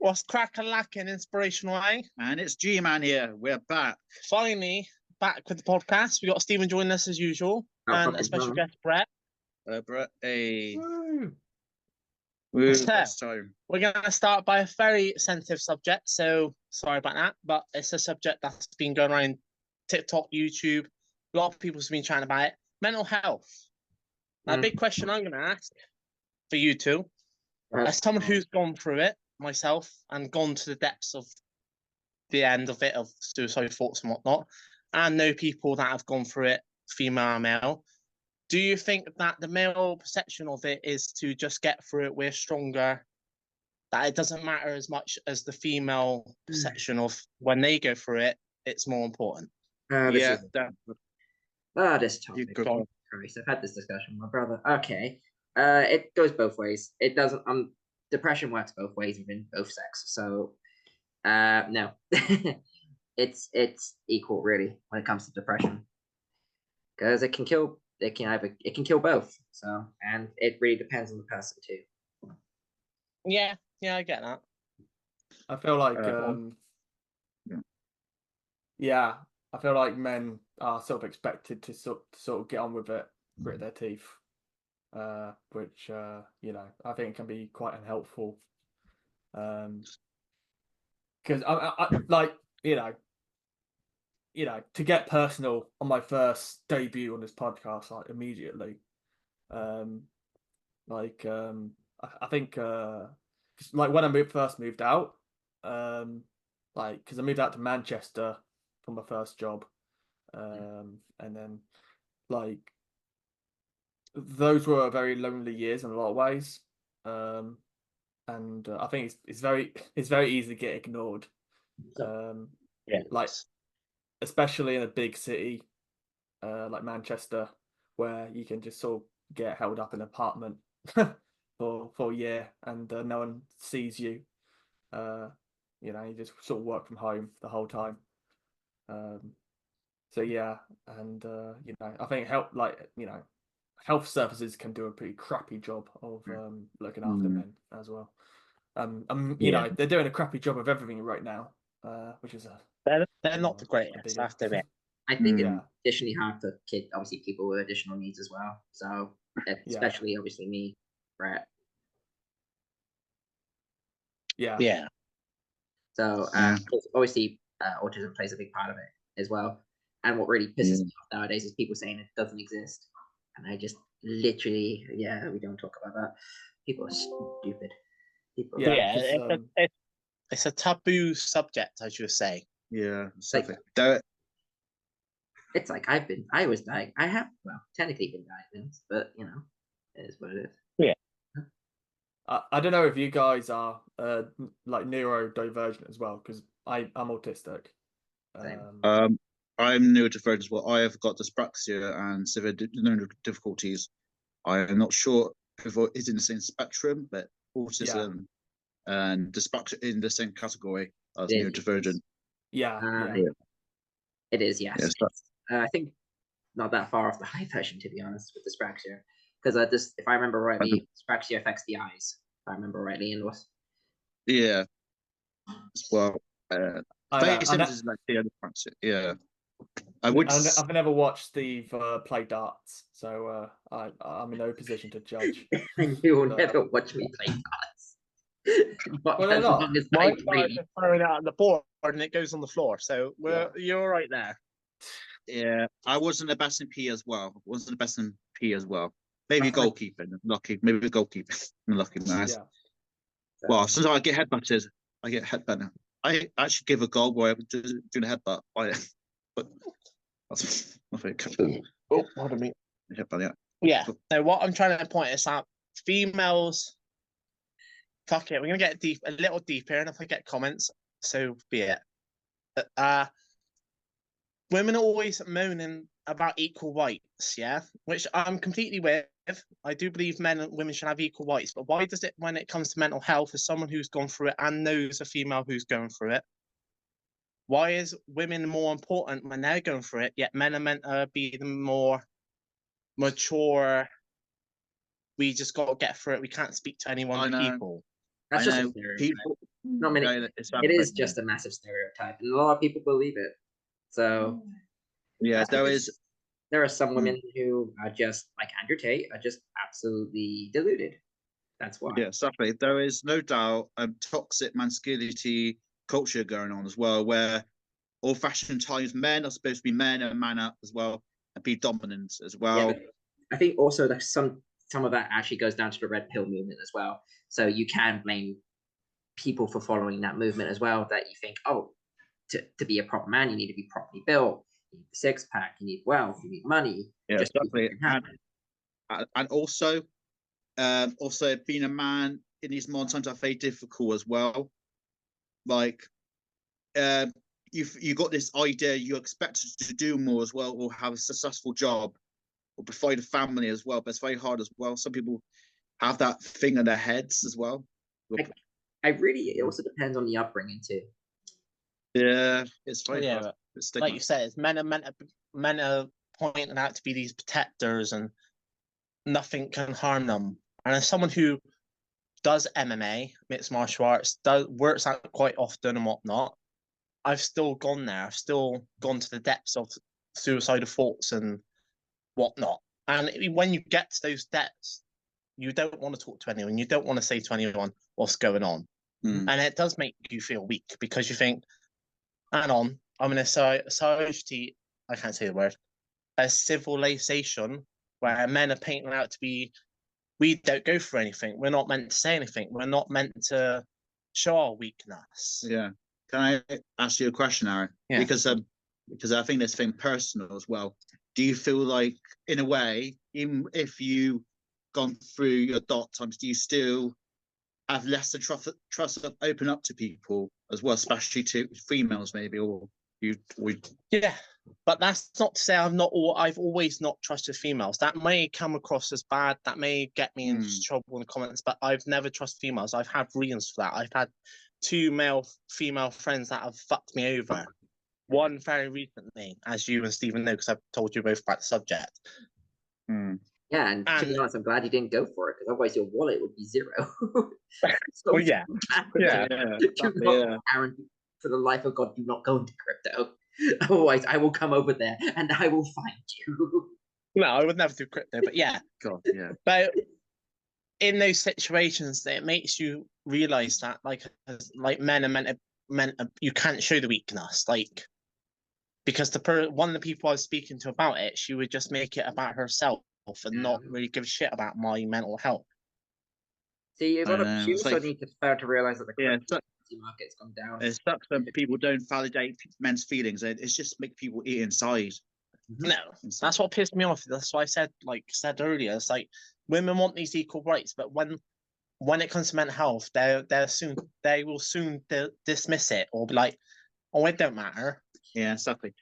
What's crack-a-lacking inspirational, eh? And it's G-Man here. We're back. Finally, back with the podcast. We got Stephen joining us as usual, and a special guest, Brett. Brett, hey. So, Best time. we're going to start by a very sensitive subject, so sorry about that, but it's a subject that's been going around TikTok, YouTube. A lot of people have been chatting about it. Mental health. Now, a big question I'm going to ask for you two, as someone who's gone through it myself and gone to the depths of the end of it, of suicide thoughts and whatnot, and know people that have gone through it, female and male. Do you think that the male perception of it is to just get through it, we're stronger, that it doesn't matter as much as the female perception of when they go through it, it's more important? This topic. Christ, I've had this discussion with my brother. Okay. It goes both ways. It doesn't depression works both ways within both sexes. So no. it's equal really when it comes to depression. Because it can kill both. So, and it really depends on the person too. Yeah, I get that. I feel like I feel like men are sort of expected to sort of get on with it, grit their teeth, which I think can be quite unhelpful. Because I like to get personal on my first debut on this podcast, like immediately, I think like when I first moved out, because I moved out to Manchester for my first job, and then like those were very lonely years in a lot of ways, and I think it's very easy to get ignored, like especially in a big city like Manchester, where you can just sort of get held up in an apartment for a year and no one sees you. You just sort of work from home the whole time. So yeah, and I think health services can do a pretty crappy job of looking after men as well. They're doing a crappy job of everything right now, which is they're not the greatest, I have to admit. I think it's additionally hard for obviously people with additional needs as well. So especially obviously me, Brett. Yeah. So obviously autism plays a big part of it as well. And what really pisses me off nowadays is people saying it doesn't exist. And I just literally, we don't talk about that. People are stupid. It's a taboo subject, I should say. Yeah, it's like I have technically been diagnosed, but it is what it is. Yeah. I don't know if you guys are like neurodivergent as well, because I'm autistic. I'm neurodivergent as well. I have got dyspraxia and severe learning difficulties. I am not sure if it's in the same spectrum, but autism and dyspraxia in the same category as neurodivergent. It is, yes. I think not that far off the high version, to be honest, with dyspraxia. Because if I remember rightly, dyspraxia affects the eyes. If I remember rightly, and was. Yeah. Well, I've never watched Steve play darts, so I'm in no position to judge. You will never watch me play darts. Well, they're not. My dart is throwing out on the board and it goes on the floor, so you're all right there. Yeah, I wasn't the best in P as well. Maybe goalkeeping, lucky. Maybe goalkeeping, lucky man. Yeah. Well, sometimes I get headbutted. I actually give a goal where I'm doing a headbutt. But that's nothing. Oh, pardon me. Headbutt, yeah. So what I'm trying to point is that females. Fuck it, we're gonna get a little deeper, and if I get comments, so be it. Women are always moaning about equal rights, which I'm completely with. I do believe men and women should have equal rights, but why does it, when it comes to mental health, as someone who's gone through it and knows a female who's going through it, why is women more important when they're going through it, yet men are meant to be the more mature, we just got to get through it, we can't speak to anyone, people. That's just not many. It is just a massive stereotype, and a lot of people believe it. So there are some women who are just like Andrew Tate, are just absolutely deluded. That's why. Yeah, exactly. There is no doubt a toxic masculinity culture going on as well, where old-fashioned times men are supposed to be men and man up as well and be dominant as well. Yeah, I think also that some of that actually goes down to the red pill movement as well. So you can blame people for following that movement as well. That you think, oh, to be a proper man, you need to be properly built. You need a six-pack. You need wealth. You need money. Yeah, exactly. And also being a man in these modern times are very difficult as well. Like, you got this idea you're expected to do more as well, or have a successful job, or provide a family as well. But it's very hard as well. Some people have that thing in their heads as well. It also depends on the upbringing too. Yeah, it's very hard. Like you said, it's men are pointing out to be these protectors, and nothing can harm them. And as someone who does MMA, mixed martial arts, works out quite often and whatnot, I've still gone there. I've still gone to the depths of suicidal thoughts and whatnot. And when you get to those depths, you don't want to talk to anyone. You don't want to say to anyone what's going on. And it does make you feel weak, because you think, hang on, I'm in a society, I can't say the word, a civilization where men are painting out to be, we don't go for anything. We're not meant to say anything. We're not meant to show our weakness. Yeah. Can I ask you a question, Aaron? Yeah. Because I think this thing personal as well. Do you feel like, in a way, even if you've gone through your dark times, do you still have less to trust to open up to people as well, especially to females maybe, or you? Yeah, but that's not to say I've always not trusted females. That may come across as bad. That may get me into trouble in the comments, but I've never trusted females. I've had reasons for that. I've had 2 female friends that have fucked me over. One very recently, as you and Stephen know, because I've told you both about the subject. Yeah, and to be honest, I'm glad you didn't go for it, because otherwise your wallet would be zero. Well, yeah. Aaron, for the life of God, do not go into crypto. Otherwise, I will come over there and I will find you. No, I would never do crypto, but yeah. God, yeah. But in those situations, it makes you realize that, like men are meant to, you can't show the weakness, like, because one of the people I was speaking to about it, she would just make it about herself and not really give a shit about my mental health. See, you also need to start to realize that the market's gone down. It's sucks when people don't validate men's feelings. It's just make people eat inside. No, that's what pissed me off. That's why I said earlier, it's like women want these equal rights, but when it comes to mental health, they will soon dismiss it or be like, oh, it don't matter. Yeah, exactly.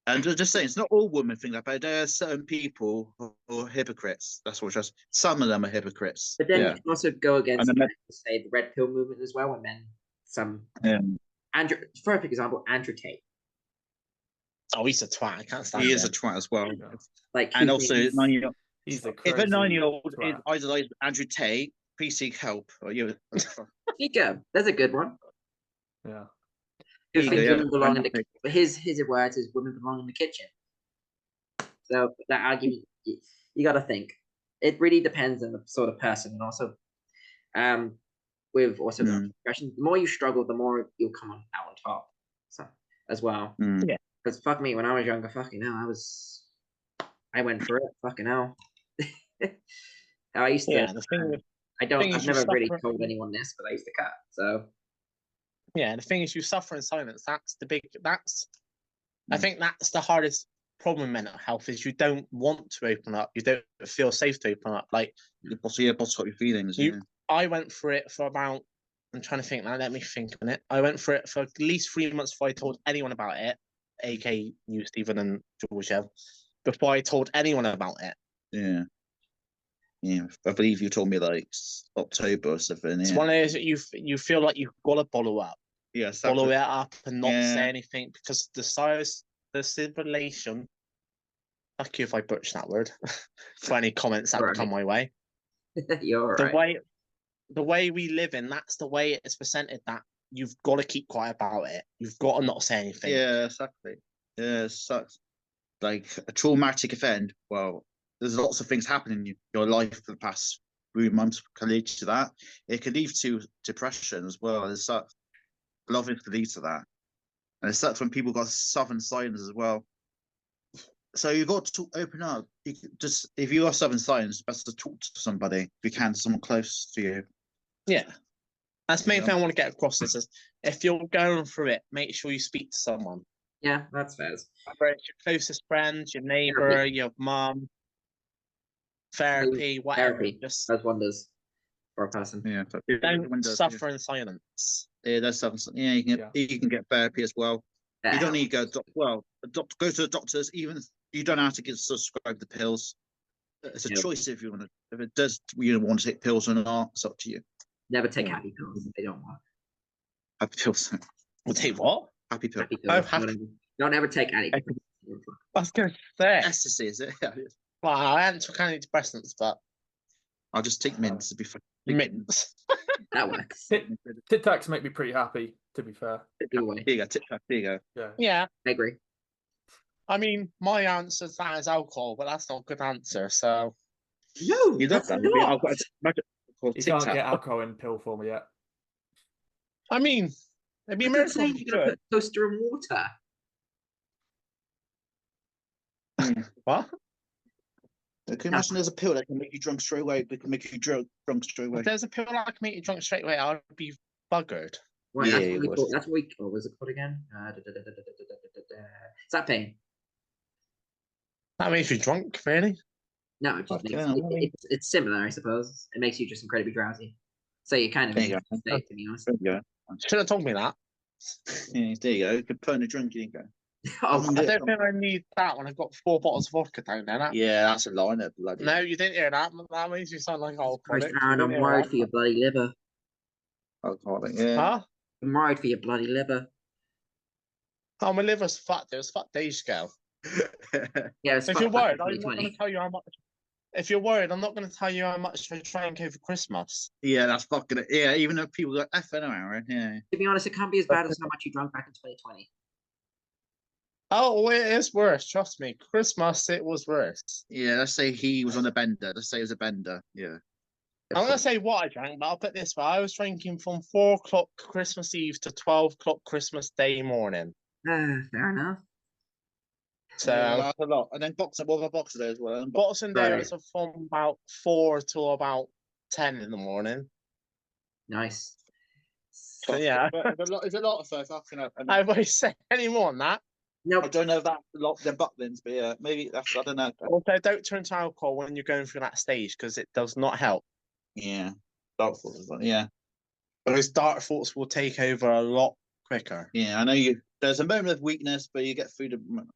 And just saying, it's not all women think that, but there are certain people who are hypocrites. That's what some of them are hypocrites. But then you can also go against say the red pill movement as well, when Andrew, for example, Andrew Tate. Oh, he's a twat. I can't stand him. He is a twat as well. Like, and also, he's a if a 9-year-old idolizes Andrew Tate, please seek help. Ego, that's a good one. Yeah. Women belong in the his words is women belong in the kitchen. So that argument, you got to think. It really depends on the sort of person, and also, with also the depression. The more you struggle, the more you'll come out on top. So as well, yeah. Because fuck me, when I was younger, fucking hell, I went through it. Fucking hell. I used to. Yeah, I've never really told anyone this, but I used to cut. So. Yeah, the thing is, you suffer in silence. I think that's the hardest problem in mental health, is you don't want to open up. You don't feel safe to open up. Like, bottle up your feelings. I went for it for about, I'm trying to think now, let me think a minute. I went for it for at least 3 months before I told anyone about it, aka you, Stephen, and Georgia, before I told anyone about it. Yeah. Yeah, I believe you told me like October or something. It's one of those that you feel like you've got to bottle up. Yeah, follow it up and not say anything, because the civilization. Fuck you if I butcher that word. For any comments that come my way. You're right. The way we live in, that's the way it's presented, that you've got to keep quiet about it. You've got to not say anything. Yeah, exactly. Yeah, sucks. Like a traumatic event. Well, there's lots of things happening in your life for the past 3 months can lead to that. It can lead to depression as well. There's a lot of things can lead to that, and it sucks when people got southern signs as well. So you've got to open up. You just if you are southern signs, best to talk to somebody if you can, someone close to you. Yeah. That's the main Yeah. thing I want to get across is if you're going through it, make sure you speak to someone. Yeah, that's fair. Whether it's your closest friend, your neighbor, your mum, therapy, whatever. Therapy Just does wonders for a person. Yeah, don't suffer in silence. Yeah, that's something. Yeah, you can get therapy as well. You don't need to go. Go to the doctors. Even if you don't have to get subscribe the pills. It's a choice if you want to. If it does, you want to take pills or not. It's up to you. Never take happy pills. They don't work. Happy pills. We'll take what? Happy pills. Happy pills. Don't ever take any. I was going to say. Ecstasy, is it? Well, I haven't took antidepressants, but I'll just take mints to be fair. mints. That works. Tic Tacs make me pretty happy, to be fair. Either way. Here you go. Tic Tac. There you go. Yeah. Yeah. I agree. I mean, my answer to that is alcohol, but that's not a good answer. So No, You love that's that. not. I've got a magic called You Tic can't Tac. get alcohol in pill form yet. I mean, it'd be a I'm not miracle saying if you you're gonna could. put toaster in water. What? Can you imagine there's a pill that can make you drunk straight away? That can make you drunk straight away. If there's a pill that can make you drunk straight away, I'd be buggered. Right, Yeah, that's it what we would. call. That's what we. What was it called again? Zap pain. That makes you drunk, really? No, it just Okay, makes, I mean- it's similar, I suppose. It makes you just incredibly drowsy. So you kind of There you in go. a state, to be honest. There you go. Should have told me that. Yeah, there you go. You could put in a drink, you can go. Oh, I'm I Yeah. don't think I need that when I've got 4 bottles of vodka down there. That. Yeah, that's a line of bloody. No, you didn't hear that. That makes you sound like Christ, alcoholic. You Aaron, didn't I'm hear worried that. for your bloody liver. Alcoholic, yeah. Huh? I'm worried for your bloody liver. Oh, my liver's fucked. It was fucked days ago. Yeah, it's If you're fucked back worried, in I'm not going 2020. to tell you how much. If you're worried, I'm not going to tell you how much I try and go for Christmas. Yeah, that's fucking it. Yeah, even though people go F an hour, yeah. To be honest, it can't be as bad as how much you drank back in 2020. Oh, it is worse. Trust me. Christmas, it was worse. Yeah, let's say he was on a bender. Let's say it was a bender. Yeah. I'm going to say what I drank, but I'll put it this way. I was drinking from 4 o'clock Christmas Eve to 12 o'clock Christmas Day morning. Fair enough. So, Yeah, that's a lot. And then Boxing, what about Boxing Day as well? And Boxing Day Right. was from about 4 till about 10 in the morning. Nice. So, yeah. It's a lot of stuff. I won't say any more on that. I Nope. don't know if that's a lot of Butlins, but yeah, maybe that's, I don't know. Also, don't turn to alcohol when you're going through that stage because it does not help. Yeah. Doubtful as well. Yeah. Those dark thoughts will take over a lot quicker. Yeah, I know there's a moment of weakness, but you get through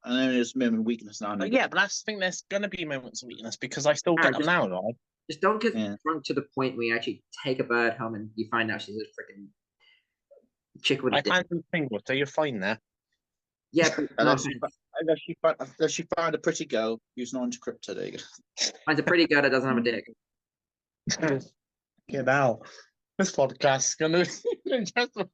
I know there's a moment of weakness now. But yeah, but I just think there's going to be moments of weakness because I still get them now, right? Just don't get Yeah. drunk to the point where you actually take a bird home and you find out she's a freaking chick with a I dick. can't do single, so you're fine there. Yeah, but Unless she found a pretty girl who's not into crypto. There you go. finds a pretty girl that doesn't have a dick. Get out. This podcast is going to be interesting.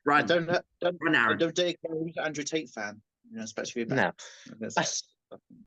Right. Don't Run, Aaron. date a girl who's an Andrew Tate fan. You know, especially if No. That's